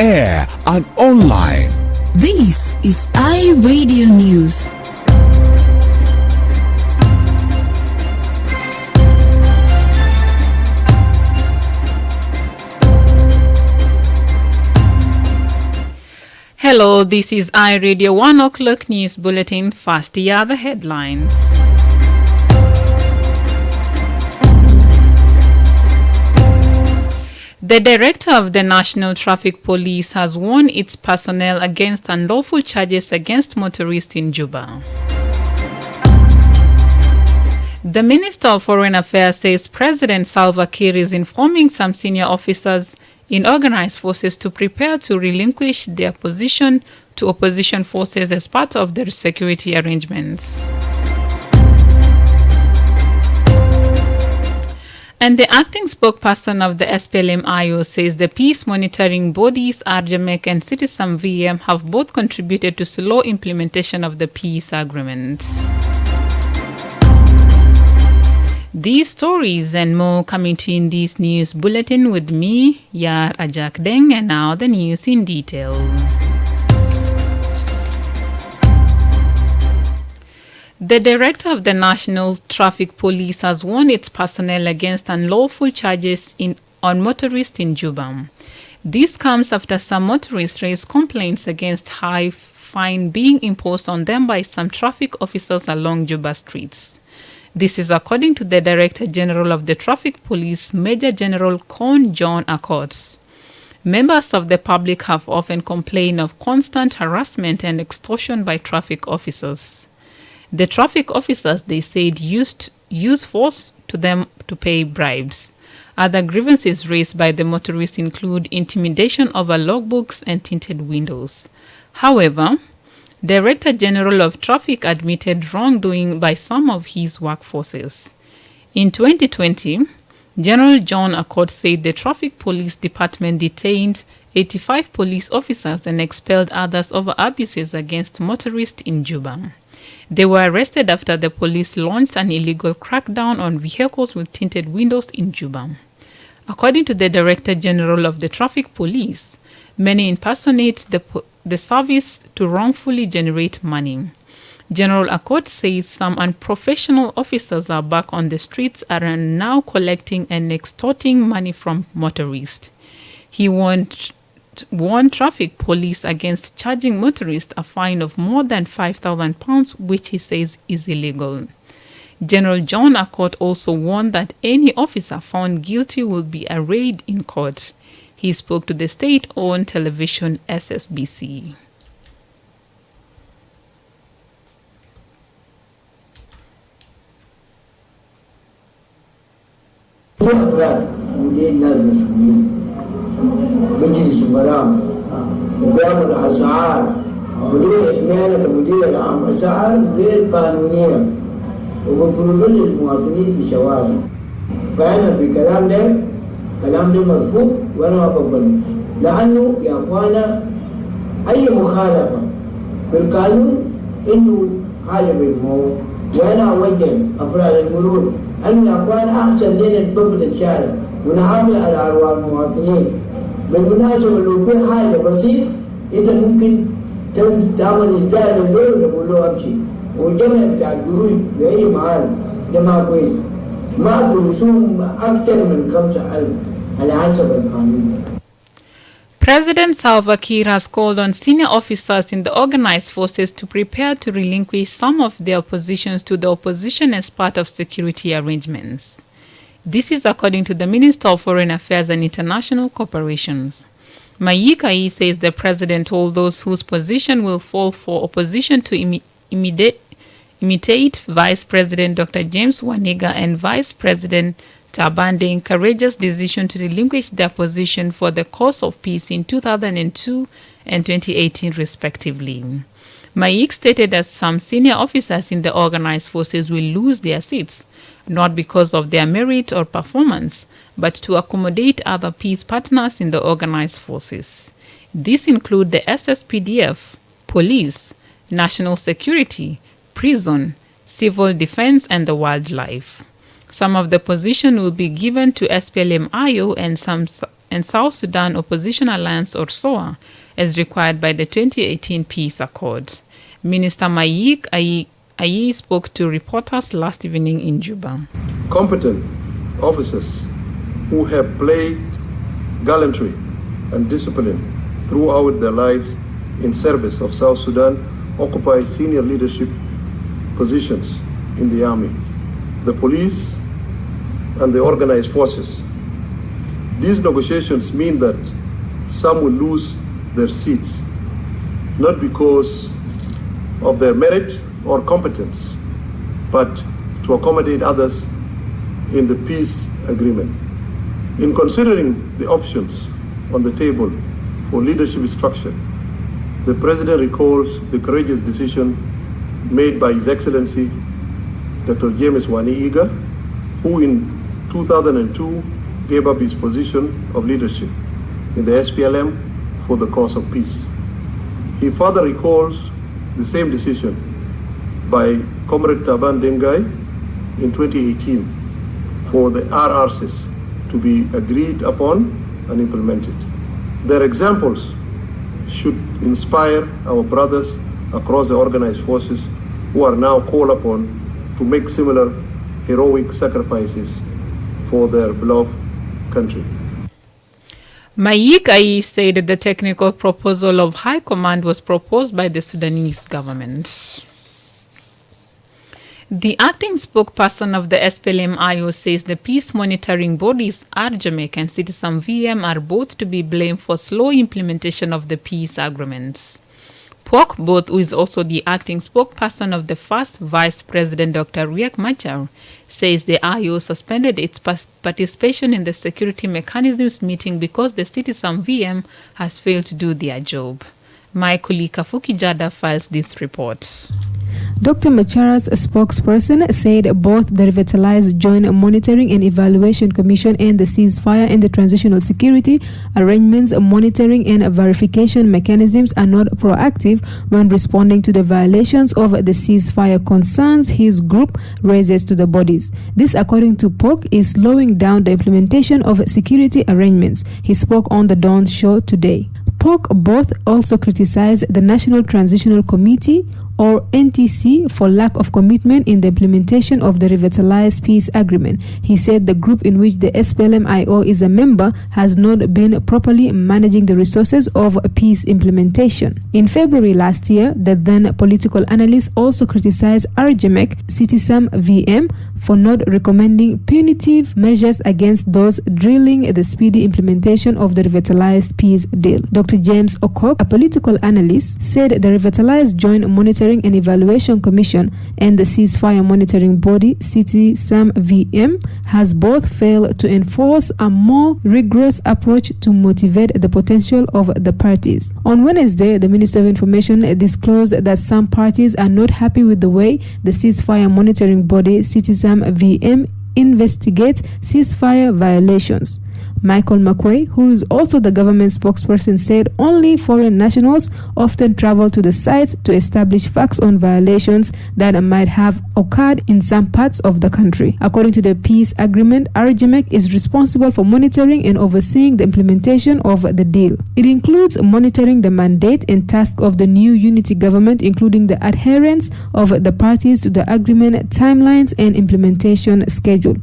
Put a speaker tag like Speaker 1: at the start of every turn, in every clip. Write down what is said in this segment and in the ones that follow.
Speaker 1: air and online.
Speaker 2: This is iRadio News.
Speaker 3: Hello, this is iRadio 1 o'clock news bulletin. First, the other headlines. The director of the National Traffic Police has warned its personnel against unlawful charges against motorists in Juba. The Minister of Foreign Affairs says President Salva Kiir is informing some senior officers in organized forces to prepare to relinquish their position to opposition forces as part of their security arrangements. And the acting spokesperson of the SPLM-IO says the peace monitoring bodies RJMEC and Citizen VM have both contributed to slow implementation of the peace agreement. These stories and more coming to you in this news bulletin with me, Yar Ajak Deng, and now the news in detail. The director of the National Traffic Police has warned its personnel against unlawful charges on motorists in Juba. This comes after some motorists raised complaints against high fine being imposed on them by some traffic officers along Juba streets. This is according to the Director General of the Traffic Police, Major General Con John Accords. Members of the public have often complained of constant harassment and extortion by traffic officers. The traffic officers, they said, use force to them to pay bribes. Other grievances raised by the motorists include intimidation over logbooks and tinted windows. However, Director General of Traffic admitted wrongdoing by some of his workforces. In 2020, General John Accord said the Traffic Police Department detained 85 police officers and expelled others over abuses against motorists in Juba. They were arrested after the police launched an illegal crackdown on vehicles with tinted windows in Juba. According to the Director General of the Traffic Police, many impersonate the service to wrongfully generate money. General Accord says some unprofessional officers are back on the streets and are now collecting and extorting money from motorists. He warned traffic police against charging motorists a fine of more than £5,000, which he says is illegal. General John Accord also warned that any officer found guilty will be arraigned in court. He spoke to the state-owned television SSBC.
Speaker 4: مجلس البرام قدام الأسعار مدير إدمانة مدير العام أسعار غير قانونية وبفرض للمواطنين في شوارع. فأنا بكلام ده كلام ده مرفوض وأنا ما بقبله، لأنه يا أخوانا أي مخالفة بالقانون إنه حاجة بالموت. وأنا أوجه أفراد المرور أن يا أخوانا أحسن لنا نضبط الشارع ونحافظ على أرواح المواطنين. بالمناسبة لو في حاجة بسيط أنت ممكن تعمل إزاي للدولة تقول له أمشي، والجمع بتاع القروش بأي محل ده ما كويس. ما برسوم أكثر من 5,000 على حسب القانون.
Speaker 3: President Salva Kiir has called on senior officers in the organized forces to prepare to relinquish some of their positions to the opposition as part of security arrangements. This is according to the Minister of Foreign Affairs and International Cooperations. Mayika says the president told those whose position will fall for opposition to imitate Vice President Dr. James Waniga and Vice President Tabande courageous decision to relinquish their position for the cause of peace in 2002 and 2018 respectively. Mayik stated that some senior officers in the organized forces will lose their seats, not because of their merit or performance, but to accommodate other peace partners in the organized forces. These include the SSPDF, police, national security, prison, civil defense, and the wildlife. Some of the position will be given to SPLM-IO and South Sudan Opposition Alliance or SOA, as required by the 2018 peace accord. Minister Mayik Ayi spoke to reporters last evening in Juba.
Speaker 5: Competent officers who have played gallantry and discipline throughout their lives in service of South Sudan occupy senior leadership positions in the army, the police, and the organized forces. These negotiations mean that some will lose their seats, not because of their merit or competence, but to accommodate others in the peace agreement. In considering the options on the table for leadership structure, the President recalls the courageous decision made by His Excellency Dr. James Wani Iga, who in 2002 gave up his position of leadership in the SPLM for the cause of peace. He further recalls the same decision by Comrade Taban Dengai in 2018 for the RRCs to be agreed upon and implemented. Their examples should inspire our brothers across the organized forces who are now called upon to make similar heroic sacrifices for their beloved country.
Speaker 3: Mayik Ayi said that the technical proposal of High Command was proposed by the Sudanese government. The acting spokesperson of the SPLM-IO says the peace monitoring bodies RJMEC and Citizen VM are both to be blamed for slow implementation of the peace agreements. Pok Both, who is also the acting spokesperson of the first Vice President Dr. Riek Machar, says the IO suspended its participation in the security mechanisms meeting because the Citizen VM has failed to do their job. My colleague Kafuki Jada files this report.
Speaker 6: Dr. Machar's spokesperson said both the Revitalized Joint Monitoring and Evaluation Commission and the Ceasefire and the Transitional Security Arrangements monitoring and verification mechanisms are not proactive when responding to the violations of the ceasefire concerns his group raises to the bodies. This, according to Pok, is slowing down the implementation of security arrangements. He spoke on the Dawn show today. Pok Both also criticized the National Transitional Committee or NTC for lack of commitment in the implementation of the Revitalized Peace Agreement. He said the group in which the SPLM-IO is a member has not been properly managing the resources of peace implementation. In February last year, the then political analyst also criticized RJMEC, Citizen VM, for not recommending punitive measures against those drilling the speedy implementation of the Revitalized Peace Deal. Dr. James Okok, a political analyst, said the Revitalized Joint Monitoring and Evaluation Commission and the Ceasefire Monitoring Body, Citizen VM, has both failed to enforce a more rigorous approach to motivate the potential of the parties. On Wednesday, the Minister of Information disclosed that some parties are not happy with the way the Ceasefire Monitoring Body, Citizen VM, investigates ceasefire violations. Michael McQuay, who is also the government spokesperson, said only foreign nationals often travel to the sites to establish facts on violations that might have occurred in some parts of the country. According to the peace agreement, RJMEC is responsible for monitoring and overseeing the implementation of the deal. It includes monitoring the mandate and task of the new unity government, including the adherence of the parties to the agreement timelines and implementation schedule,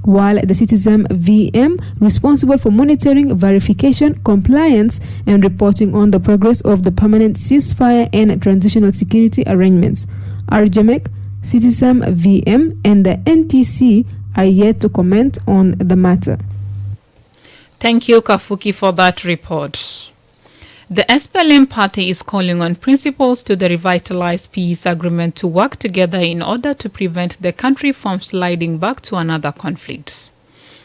Speaker 6: while the Citizen VM responsible for monitoring, verification, compliance, and reporting on the progress of the permanent ceasefire and transitional security arrangements. RJMEC, Citizen VM, and the NTC are yet to comment on the matter.
Speaker 3: Thank you, Kafuki, for that report. The SPLM party is calling on principals to the Revitalized Peace Agreement to work together in order to prevent the country from sliding back to another conflict.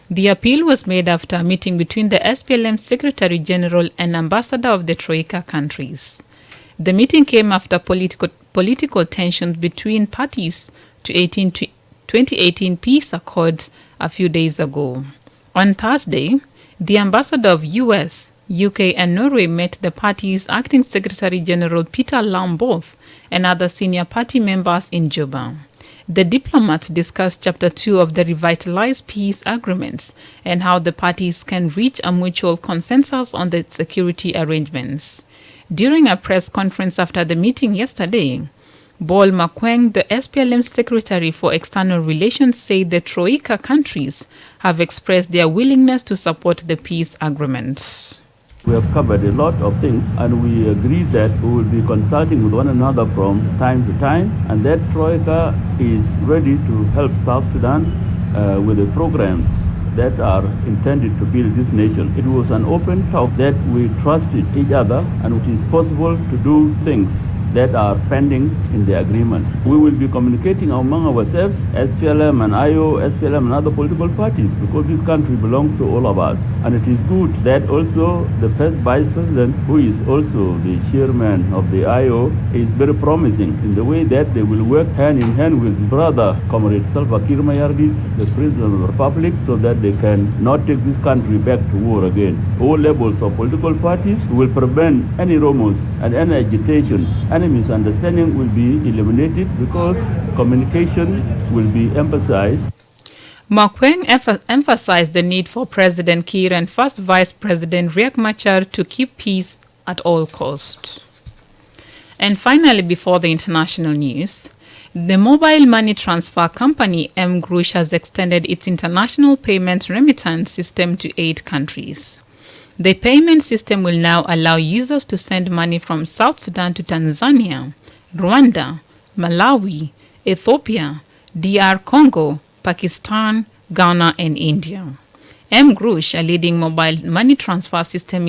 Speaker 3: The appeal was made after a meeting between the SPLM Secretary General and Ambassador of the Troika countries. The meeting came after political tensions between parties to 2018 peace accord a few days ago. On Thursday, the Ambassador of US, UK and Norway met the party's acting Secretary General Peter Lamboth and other senior party members in Juba. The diplomats discussed Chapter 2 of the revitalized peace agreements and how the parties can reach a mutual consensus on the security arrangements. During a press conference after the meeting yesterday, Bol Makweng, the SPLM Secretary for External Relations, said the Troika countries have expressed their willingness to support the peace agreements.
Speaker 7: We have covered a lot of things, and we agreed that we will be consulting with one another from time to time, and that Troika is ready to help South Sudan with the programs that are intended to build this nation. It was an open talk that we trusted each other, and it is possible to do things that are pending in the agreement. We will be communicating among ourselves, SPLM and IO, SPLM and other political parties, because this country belongs to all of us. And it is good that also the first vice president, who is also the chairman of the IO, is very promising in the way that they will work hand in hand with his brother, Comrade Salva Kiir Mayardit, the president of the republic, so that they can not take this country back to war again. All levels of political parties will prevent any rumors and any agitation. Any misunderstanding will be eliminated because communication will be emphasized.
Speaker 3: Makweng emphasized the need for President Kiir and First Vice President Riek Machar to keep peace at all costs. And finally, before the international news, the mobile money transfer company mGrush has extended its international payment remittance system to 8 countries. The payment system will now allow users to send money from South Sudan to Tanzania, Rwanda, Malawi, Ethiopia, DR Congo, Pakistan, Ghana, and India. mGrush, a leading mobile money transfer system,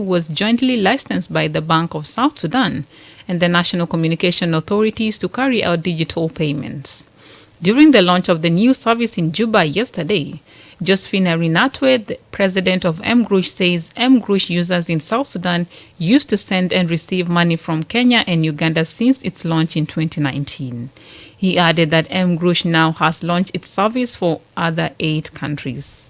Speaker 3: was jointly licensed by the Bank of South Sudan and the National Communication Authorities to carry out digital payments. During the launch of the new service in Juba yesterday, Josephina Rinatwe, the president of mGrush, says mGrush users in South Sudan used to send and receive money from Kenya and Uganda since its launch in 2019. He added that mGrush now has launched its service for other 8 countries.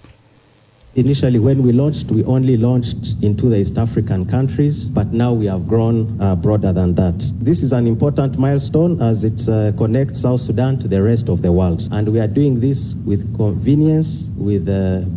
Speaker 8: Initially, when we launched, we only launched into the East African countries, but now we have grown broader than that. This is an important milestone as it connects South Sudan to the rest of the world. And we are doing this with convenience, with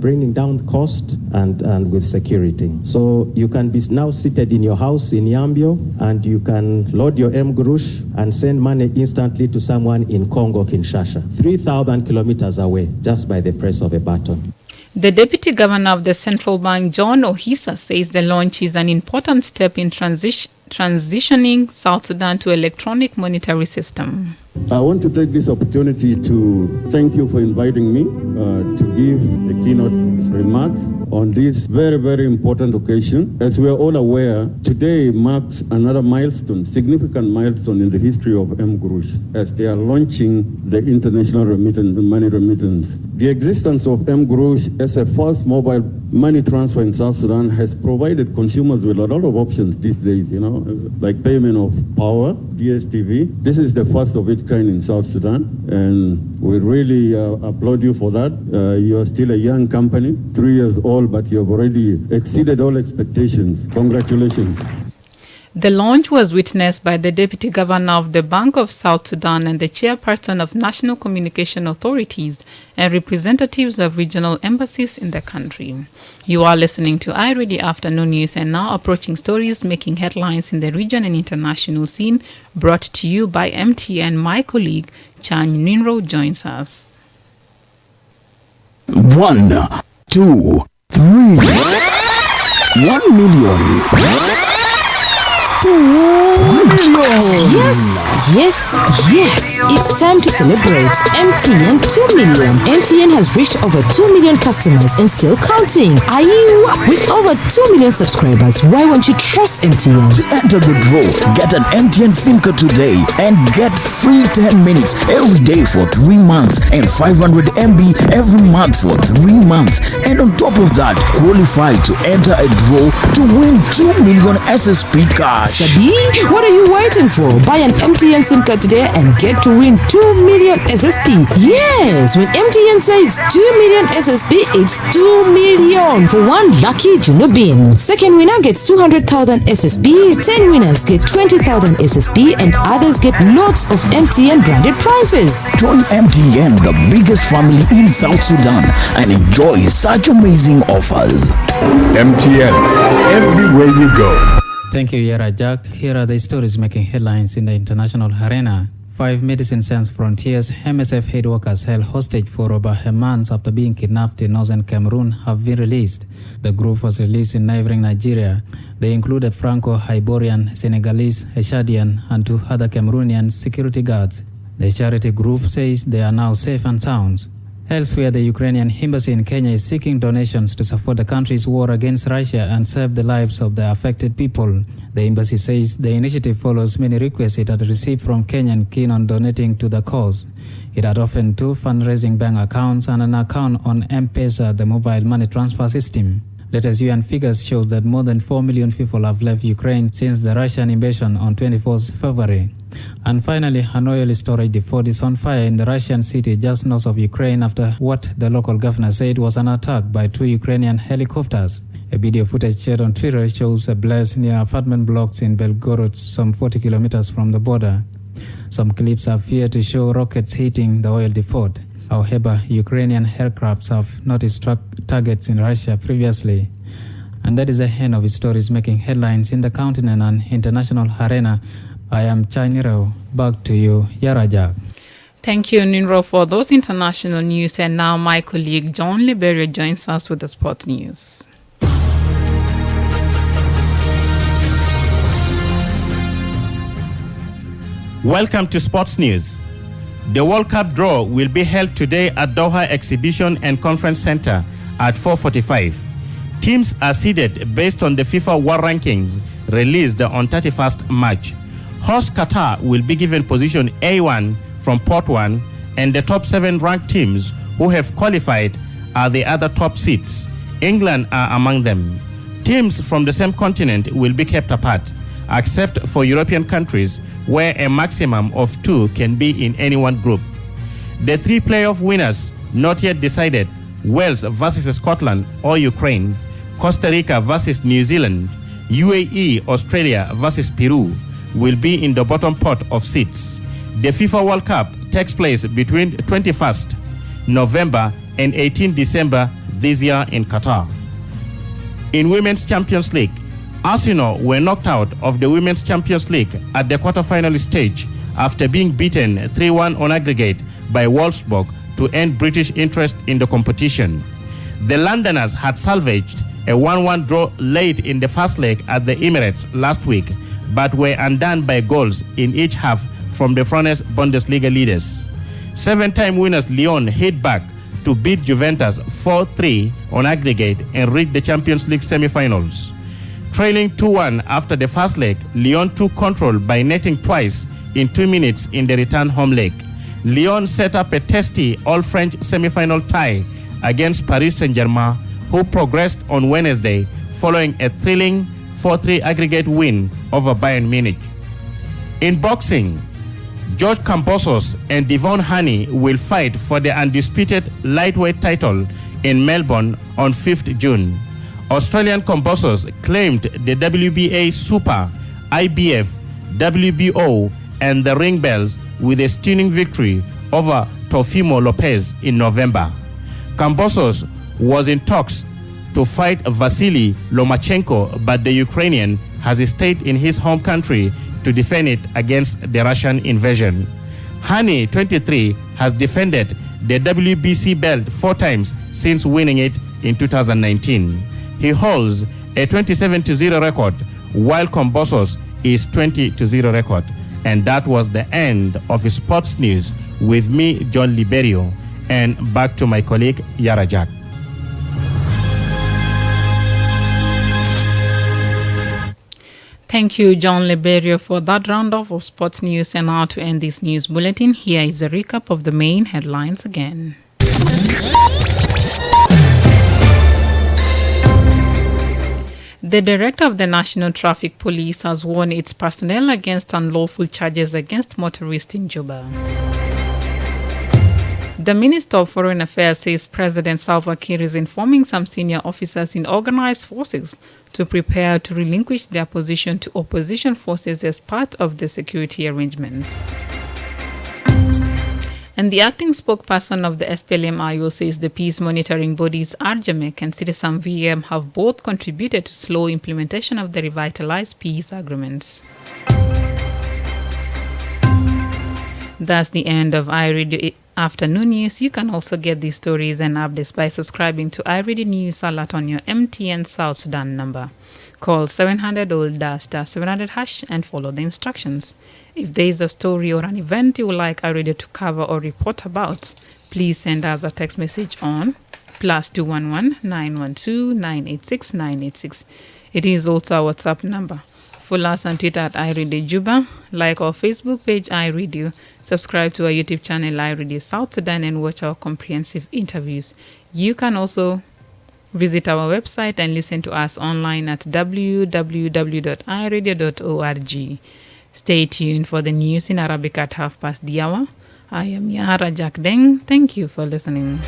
Speaker 8: bringing down cost, and with security. So you can be now seated in your house in Yambio, and you can load your mGrush and send money instantly to someone in Congo, Kinshasa, 3,000 kilometers away, just by the press of a button.
Speaker 3: The Deputy Governor of the Central Bank, John Ohisa, says the launch is an important step in transitioning South Sudan to electronic monetary system.
Speaker 9: I want to take this opportunity to thank you for inviting me to give the keynote remarks on this very, very important occasion. As we are all aware, today marks another milestone, significant milestone in the history of mGrush, as they are launching the international money remittance. The existence of mGrush as a first mobile money transfer in South Sudan has provided consumers with a lot of options these days, like payment of power, DSTV. This is the first of its kind in South Sudan, and we really applaud you for that. You are still a young company, 3 years old, but you have already exceeded all expectations. Congratulations.
Speaker 3: The launch was witnessed by the Deputy Governor of the Bank of South Sudan and the Chairperson of National Communication Authorities and representatives of regional embassies in the country. You are listening to iRadio Afternoon News, and now approaching stories making headlines in the region and international scene, brought to you by MTN. My colleague Chan Ninro joins us.
Speaker 1: 1, 2, 3. 1 million. 2 million.
Speaker 2: Yes. It's time to celebrate. MTN 2 million. MTN has reached over 2 million customers and still counting. Are you? With over 2 million subscribers, why won't you trust MTN?
Speaker 10: To enter the draw, get an MTN SIM card today and get free 10 minutes every day for 3 months and 500 MB every month for 3 months. And on top of that, qualify to enter a draw to win 2 million SSP cards.
Speaker 2: Sabi, what are you waiting for? Buy an MTN SIM card today and get to win 2 million SSP. Yes, when MTN says 2 million SSP, it's 2 million for one lucky Junubin. Second winner gets 200,000 SSP, 10 winners get 20,000 SSP, and others get lots of MTN branded prizes.
Speaker 10: Join MTN, the biggest family in South Sudan, and enjoy such amazing offers.
Speaker 11: MTN, everywhere you go.
Speaker 12: Thank you, Yara Jack. Here are the stories making headlines in the international arena. 5 Medicine Sans Frontiers MSF aid workers held hostage for over a month after being kidnapped in northern Cameroon have been released. The group was released in neighboring Nigeria. They included Franco-Iborian, Senegalese, a Chadian, and 2 other Cameroonian security guards. The charity group says they are now safe and sound. Elsewhere, the Ukrainian embassy in Kenya is seeking donations to support the country's war against Russia and save the lives of the affected people. The embassy says the initiative follows many requests it had received from Kenyans keen on donating to the cause. It had opened 2 fundraising bank accounts and an account on M-Pesa, the mobile money transfer system. Latest UN figures show that more than 4 million people have left Ukraine since the Russian invasion on 24th February. And finally, an oil storage depot is on fire in the Russian city just north of Ukraine after what the local governor said was an attack by 2 Ukrainian helicopters. A video footage shared on Twitter shows a blaze near apartment blocks in Belgorod, some 40 kilometers from the border. Some clips appear to show rockets hitting the oil depot. However, Ukrainian aircrafts have not struck targets in Russia previously. And that is the end of stories making headlines in the continent and international arena. I am Chainiro. Back to you, Yarajak.
Speaker 3: Thank you, Ninro, for those international news. And now my colleague John Liberia joins us with the sports news.
Speaker 13: Welcome to Sports News. The World Cup draw will be held today at Doha Exhibition and Conference Center at 4:45. Teams are seeded based on the FIFA World Rankings released on 31st March. Host Qatar will be given position A1 from Port 1, and the top 7 ranked teams who have qualified are the other top seeds. England are among them. Teams from the same continent will be kept apart, except for European countries where a maximum of 2 can be in any one group. The 3 playoff winners not yet decided: Wales versus Scotland or Ukraine, Costa Rica versus New Zealand, UAE, Australia versus Peru will be in the bottom pot of seats. The FIFA World Cup takes place between 21st November and 18 December this year in Qatar. In Women's Champions League, Arsenal were knocked out of the Women's Champions League at the quarter-final stage after being beaten 3-1 on aggregate by Wolfsburg to end British interest in the competition. The Londoners had salvaged a 1-1 draw late in the first leg at the Emirates last week, but were undone by goals in each half from the France's Bundesliga leaders. 7-time winners Lyon hit back to beat Juventus 4-3 on aggregate and reach the Champions League semi-finals. Trailing 2-1 after the first leg, Lyon took control by netting twice in 2 minutes in the return home leg. Lyon set up a testy all-French semi-final tie against Paris Saint-Germain, who progressed on Wednesday following a thrilling 4-3 aggregate win over Bayern Munich. In boxing, George Kambosos and Devon Haney will fight for the undisputed lightweight title in Melbourne on 5th June. Australian Kambosos claimed the WBA Super, IBF, WBO, and the ring belts with a stunning victory over Teofimo Lopez in November. Kambosos was in talks to fight Vasily Lomachenko, but the Ukrainian has stayed in his home country to defend it against the Russian invasion. Hani, 23, has defended the WBC belt 4 times since winning it in 2019. He holds a 27-0 record, while Kambosos is 20-0 record. And that was the end of Sports News with me, John Liberio, and back to my colleague, Yara Jack.
Speaker 3: Thank you, John Liberio, for that roundup of sports news. And now to end this news bulletin, here is a recap of the main headlines again. The director of the National Traffic Police has warned its personnel against unlawful charges against motorists in Juba. The Minister of Foreign Affairs says President Salva Kiir is informing some senior officers in organized forces to prepare to relinquish their position to opposition forces as part of the security arrangements. And the acting spokesperson of the SPLM-IO says the peace monitoring bodies RJMEC and Citizen VM have both contributed to slow implementation of the revitalized peace agreements. That's the end of iRadio Afternoon News. You can also get these stories and updates by subscribing to iRadio News Alert on your MTN South Sudan number. Call 700-700# and follow the instructions. If there is a story or an event you would like iRadio to cover or report about, please send us a text message on +211 912 986 986. It is also our WhatsApp number. Follow us on Twitter at iRadio Juba, like our Facebook page iRadio, subscribe to our YouTube channel iRadio South Sudan, and watch our comprehensive interviews. You can also visit our website and listen to us online at www.iradio.org. Stay tuned for the news in Arabic at 1:30 p.m. I am Yara Jack Deng. Thank you for listening.